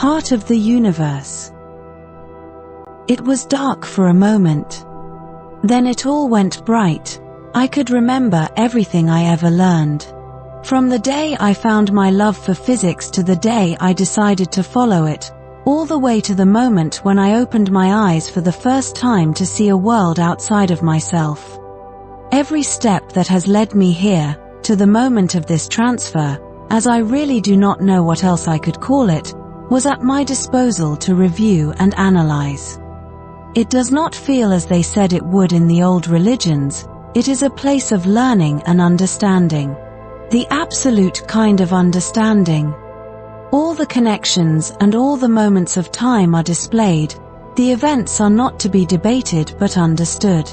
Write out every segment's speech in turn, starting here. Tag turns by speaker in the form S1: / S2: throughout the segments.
S1: heart of the universe. It was dark for a moment. Then it all went bright. I could remember everything I ever learned. From the day I found my love for physics to the day I decided to follow it, all the way to the moment when I opened my eyes for the first time to see a world outside of myself. Every step that has led me here, to the moment of this transfer, as I really do not know what else I could call it, was at my disposal to review and analyze. It does not feel as they said it would in the old religions. It is a place of learning and understanding. The absolute kind of understanding. All the connections and all the moments of time are displayed. The events are not to be debated but understood.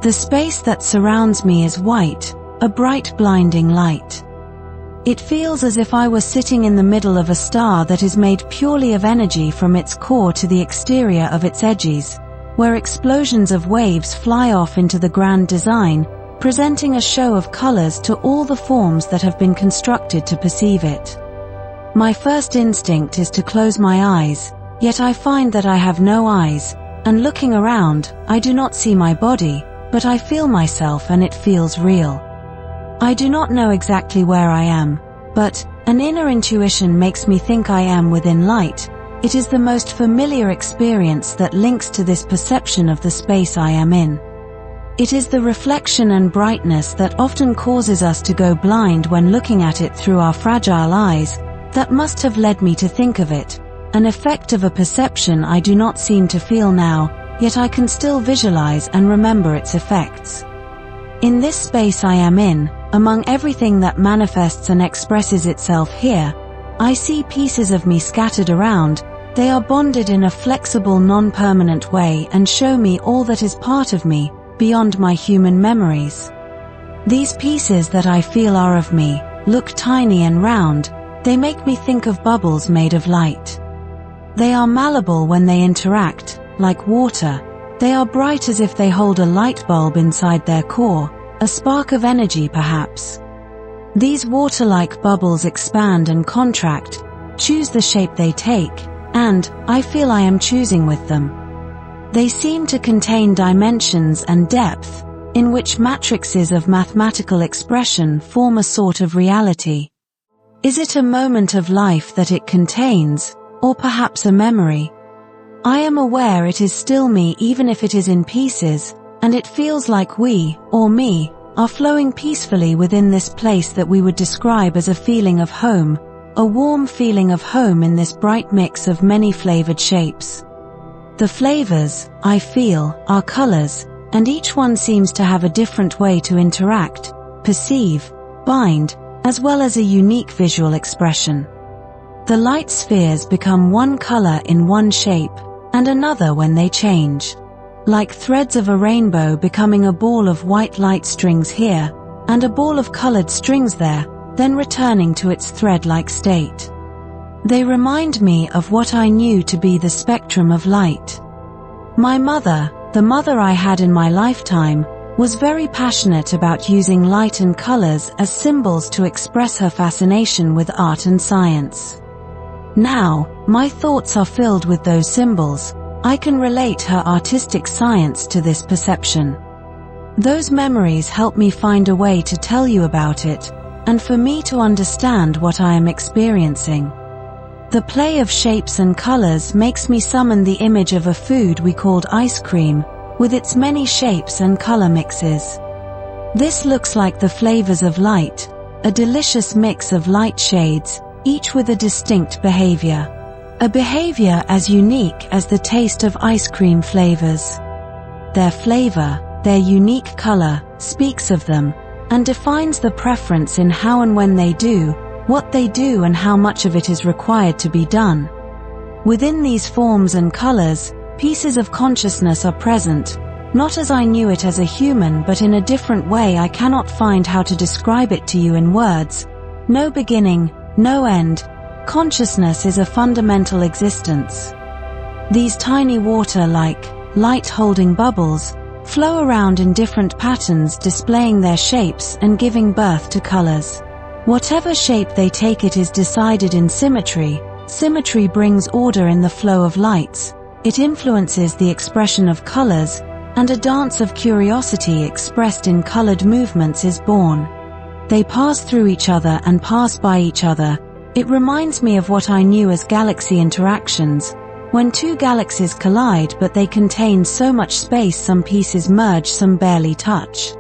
S1: The space that surrounds me is white, a bright blinding light. It feels as if I were sitting in the middle of a star that is made purely of energy from its core to the exterior of its edges, where explosions of waves fly off into the grand design, presenting a show of colors to all the forms that have been constructed to perceive it. My first instinct is to close my eyes, yet I find that I have no eyes, and looking around, I do not see my body, but I feel myself and it feels real. I do not know exactly where I am, but an inner intuition makes me think I am within light. It is the most familiar experience that links to this perception of the space I am in. It is the reflection and brightness that often causes us to go blind when looking at it through our fragile eyes that must have led me to think of it, an effect of a perception I do not seem to feel now, yet I can still visualize and remember its effects. In this space I am in, among everything that manifests and expresses itself here, I see pieces of me scattered around. They are bonded in a flexible, non-permanent way and show me all that is part of me, beyond my human memories. These pieces that I feel are of me, look tiny and round. They make me think of bubbles made of light. They are malleable when they interact, like water. They are bright as if they hold a light bulb inside their core, a spark of energy perhaps. These water-like bubbles expand and contract, choose the shape they take, and I feel I am choosing with them. They seem to contain dimensions and depth, in which matrices of mathematical expression form a sort of reality. Is it a moment of life that it contains, or perhaps a memory? I am aware it is still me even if it is in pieces, and it feels like we, or me, are flowing peacefully within this place that we would describe as a feeling of home, a warm feeling of home in this bright mix of many flavored shapes. The flavors, I feel, are colors, and each one seems to have a different way to interact, perceive, bind, as well as a unique visual expression. The light spheres become one color in one shape, and another when they change. Like threads of a rainbow becoming a ball of white light strings here, and a ball of colored strings there, then returning to its thread-like state. They remind me of what I knew to be the spectrum of light. My mother, the mother I had in my lifetime, was very passionate about using light and colors as symbols to express her fascination with art and science. Now, my thoughts are filled with those symbols. I can relate her artistic science to this perception. Those memories help me find a way to tell you about it, and for me to understand what I am experiencing. The play of shapes and colors makes me summon the image of a food we called ice cream, with its many shapes and color mixes. This looks like the flavors of light, a delicious mix of light shades, each with a distinct behavior. A behavior as unique as the taste of ice cream flavors. Their flavor, their unique color, speaks of them, and defines the preference in how and when they do, what they do and how much of it is required to be done. Within these forms and colors, pieces of consciousness are present, not as I knew it as a human but in a different way I cannot find how to describe it to you in words. No beginning, no end. Consciousness is a fundamental existence. These tiny water-like, light-holding bubbles flow around in different patterns, displaying their shapes and giving birth to colors. Whatever shape they take, it is decided in symmetry, Symmetry brings order in the flow of lights, it influences the expression of colors, and a dance of curiosity expressed in colored movements is born. They pass through each other and pass by each other. It reminds me of what I knew as galaxy interactions, when two galaxies collide but they contain so much space some pieces merge, some barely touch.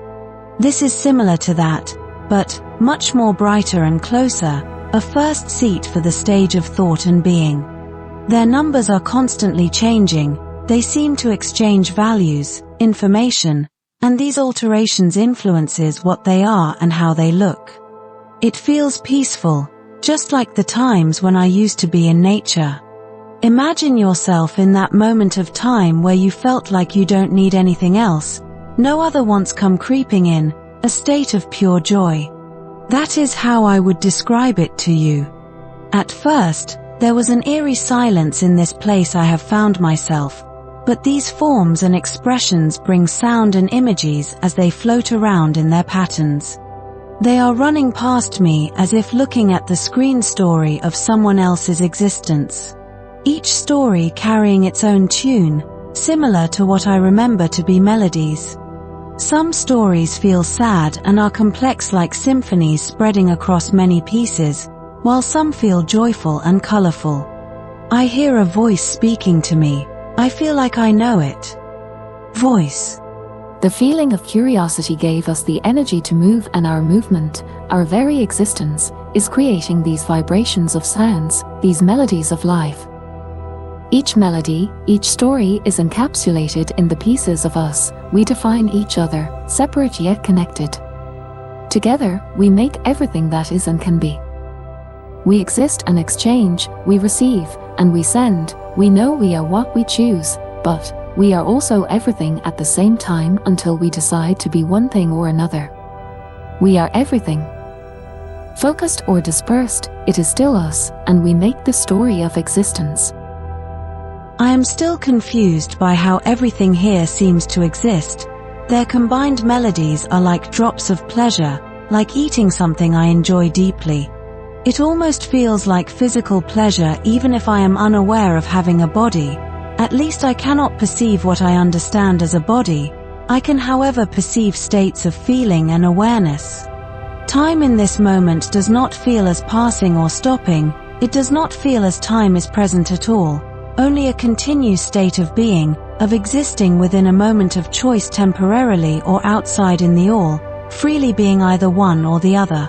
S1: This is similar to that, but much more brighter and closer, a first seat for the stage of thought and being. Their numbers are constantly changing, they seem to exchange values, information, and these alterations influences what they are and how they look. It feels peaceful, just like the times when I used to be in nature. Imagine yourself in that moment of time where you felt like you don't need anything else, no other wants come creeping in, a state of pure joy. That is how I would describe it to you. At first, there was an eerie silence in this place I have found myself, but these forms and expressions bring sound and images as they float around in their patterns. They are running past me as if looking at the screen story of someone else's existence. Each story carrying its own tune, similar to what I remember to be melodies. Some stories feel sad and are complex like symphonies spreading across many pieces, while some feel joyful and colorful. I hear a voice speaking to me. I feel like I know it. Voice.
S2: The feeling of curiosity gave us the energy to move, and our movement, our very existence, is creating these vibrations of sounds, these melodies of life. Each melody, each story is encapsulated in the pieces of us. We define each other, separate yet connected. Together, we make everything that is and can be. We exist and exchange, we receive, and we send. We know we are what we choose, but we are also everything at the same time until we decide to be one thing or another. We are everything. Focused or dispersed, it is still us, and we make the story of existence.
S1: I am still confused by how everything here seems to exist. Their combined melodies are like drops of pleasure, like eating something I enjoy deeply. It almost feels like physical pleasure even if I am unaware of having a body. At least I cannot perceive what I understand as a body. I can, however, perceive states of feeling and awareness. Time in this moment does not feel as passing or stopping. It does not feel as time is present at all. Only a continuous state of being, of existing within a moment of choice temporarily or outside in the all, freely being either one or the other.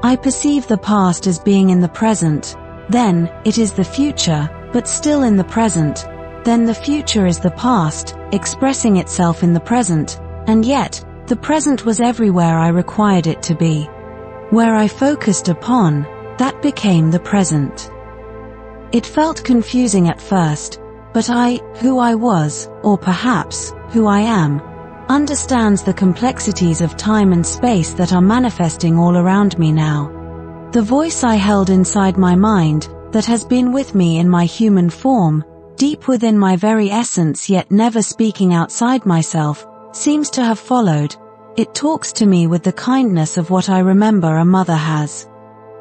S1: I perceive the past as being in the present, then it is the future, but still in the present, then the future is the past, expressing itself in the present, and yet, the present was everywhere I required it to be. Where I focused upon, that became the present. It felt confusing at first, but who I was, or perhaps, who I am, understands the complexities of time and space that are manifesting all around me now. The voice I held inside my mind, that has been with me in my human form, deep within my very essence yet never speaking outside myself, seems to have followed. It talks to me with the kindness of what I remember a mother has.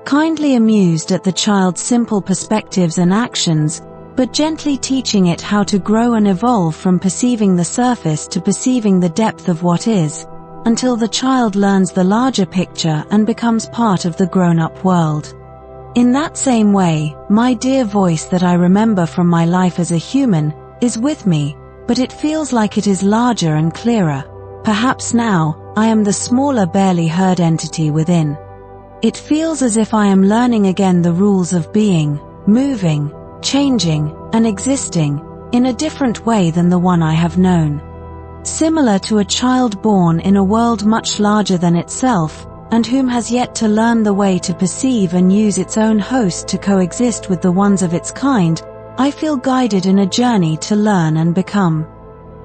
S1: Kindly amused at the child's simple perspectives and actions, but gently teaching it how to grow and evolve from perceiving the surface to perceiving the depth of what is, until the child learns the larger picture and becomes part of the grown-up world. In that same way, my dear voice that I remember from my life as a human, is with me, but it feels like it is larger and clearer. Perhaps now, I am the smaller barely heard entity within. It feels as if I am learning again the rules of being, moving, changing, and existing, in a different way than the one I have known. Similar to a child born in a world much larger than itself, and whom has yet to learn the way to perceive and use its own host to coexist with the ones of its kind, I feel guided in a journey to learn and become.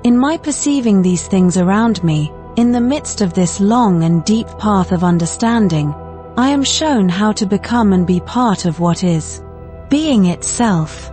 S1: In my perceiving these things around me, in the midst of this long and deep path of understanding, I am shown how to become and be part of what is being itself.